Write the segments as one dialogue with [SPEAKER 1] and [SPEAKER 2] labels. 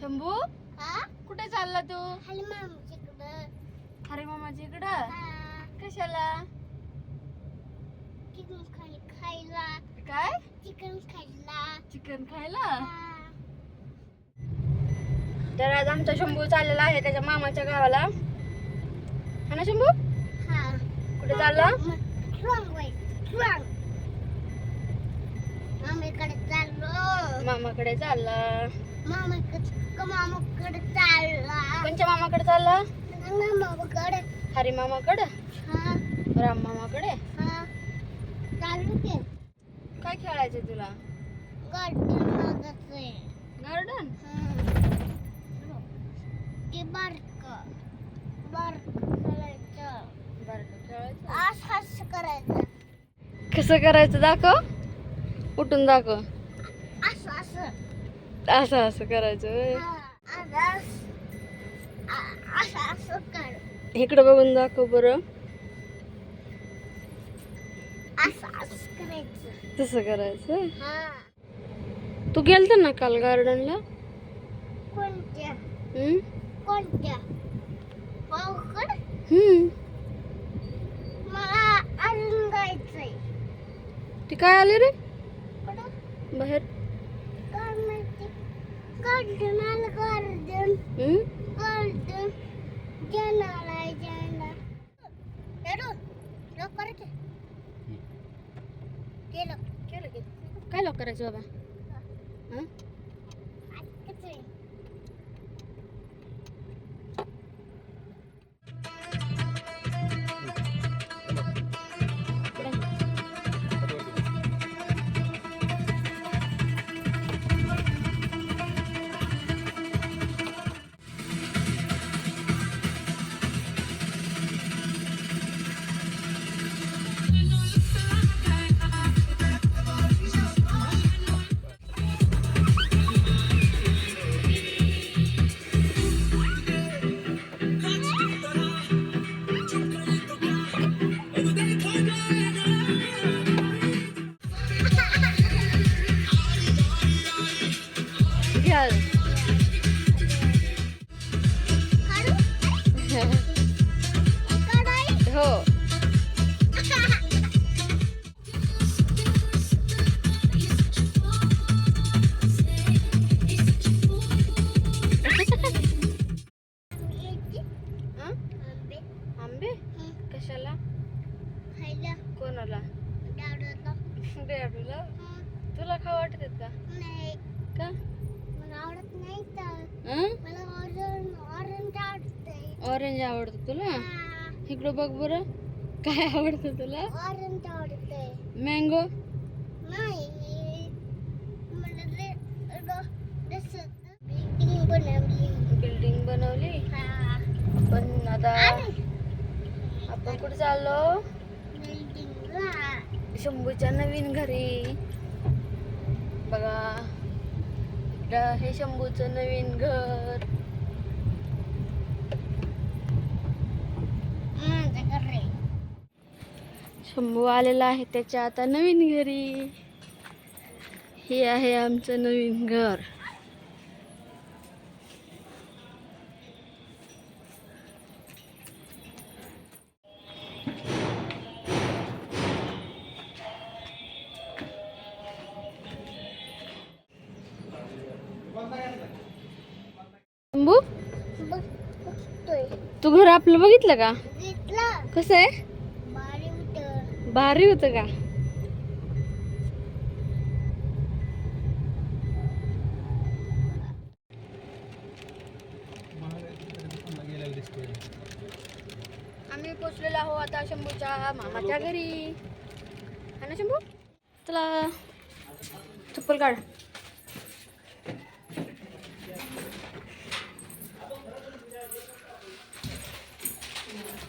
[SPEAKER 1] शंभू कुठे चालला तू?
[SPEAKER 2] हरी मामाच्या इकडं.
[SPEAKER 1] हरी मामाच्या इकडं कशाला?
[SPEAKER 2] चिकन खायला.
[SPEAKER 1] काय?
[SPEAKER 2] चिकन खायला.
[SPEAKER 1] चिकन खायला. तर आज आमचा शंभू चाललेला आहे त्याच्या मामाच्या गावाला. हा ना शंभू?
[SPEAKER 2] हा.
[SPEAKER 1] कुठे चालला?
[SPEAKER 2] मामाकडे चाललो.
[SPEAKER 1] मामाकडे चालला.
[SPEAKER 2] मामाकडे चालला.
[SPEAKER 1] कोणच्या मामाकडे चालला?
[SPEAKER 2] मामाकडे.
[SPEAKER 1] हरी मामाकडे?
[SPEAKER 2] हा.
[SPEAKER 1] राम मामाकडे?
[SPEAKER 2] हा. चालू ते.
[SPEAKER 1] काय खेळायचं तुला?
[SPEAKER 2] गार्डन मागायचंय.
[SPEAKER 1] गार्डन?
[SPEAKER 2] ते बारक खेळायचं.
[SPEAKER 1] बरं खेळायचं.
[SPEAKER 2] असं करायचं.
[SPEAKER 1] कसं करायचं दाखव. उठून दाखव. असं असं करायचं होय.
[SPEAKER 2] असं कर.
[SPEAKER 1] इकडं बघून दाखव बरं.
[SPEAKER 2] असं करायचं.
[SPEAKER 1] तसं करायचं.
[SPEAKER 2] हा.
[SPEAKER 1] तू गेलता ना काल गार्डनला?
[SPEAKER 2] कोणत्या
[SPEAKER 1] हम्म?
[SPEAKER 2] भाऊकडे? मला अजून जायचंय.
[SPEAKER 1] ती काय आली रे
[SPEAKER 2] कुठं?
[SPEAKER 1] बाहेर?
[SPEAKER 2] काय माहिती. गार्डन आलं. गार्डन जनाला लवकर केलं.
[SPEAKER 1] काय लोक करायचं बाबा? हं? घ्याल. हो. आंबे कशाला?
[SPEAKER 2] खायला.
[SPEAKER 1] कोणाला? डॅडूला. तुला खाऊ वाटत का?
[SPEAKER 2] नाही.
[SPEAKER 1] का?
[SPEAKER 2] मला आवडत नाही तर. मला ऑरेंज आवडते.
[SPEAKER 1] ऑरेंज आवडतं तुला? इकडं बघ बरं. काय आवडतं तुला?
[SPEAKER 2] ऑरेंज आवडते.
[SPEAKER 1] मँगो?
[SPEAKER 2] नाही. मला बिल्डिंग बनवली.
[SPEAKER 1] बिल्डिंग बनवली. पण आता आपण कुठे चाललो?
[SPEAKER 2] बिल्डिंगला.
[SPEAKER 1] शंभूच्या नवीन घरी. बघा इकडं हे शंभूचं नवीन घर. शंभू आलेला आहे त्याच्या आता नवीन घरी. हे आहे आमचं नवीन घर. शंभू तू घर आपलं बघितलं का? कसं आहे? भारी होतं का? आम्ही पोचलेलो आहो आता शंभूच्या मामाच्या घरी. है ना शंभू? चला चप्पल काढ.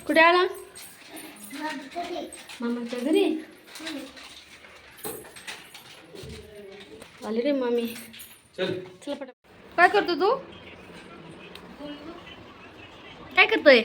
[SPEAKER 1] कुठे आला? मामाच्या घरी. आली रे मामी. चला पटा. काय करतो तू? काय करतोय?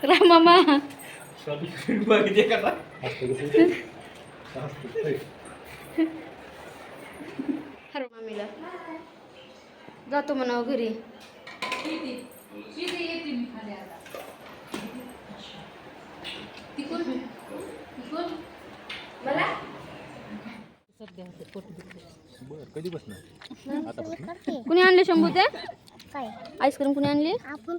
[SPEAKER 1] राम मामा हर मामीला जातो म्हणा घरी.
[SPEAKER 3] कधी बसणार
[SPEAKER 1] कुणी आणले शंभू ते
[SPEAKER 2] काय
[SPEAKER 1] आईस्क्रीम कुणी आणली?
[SPEAKER 2] आपण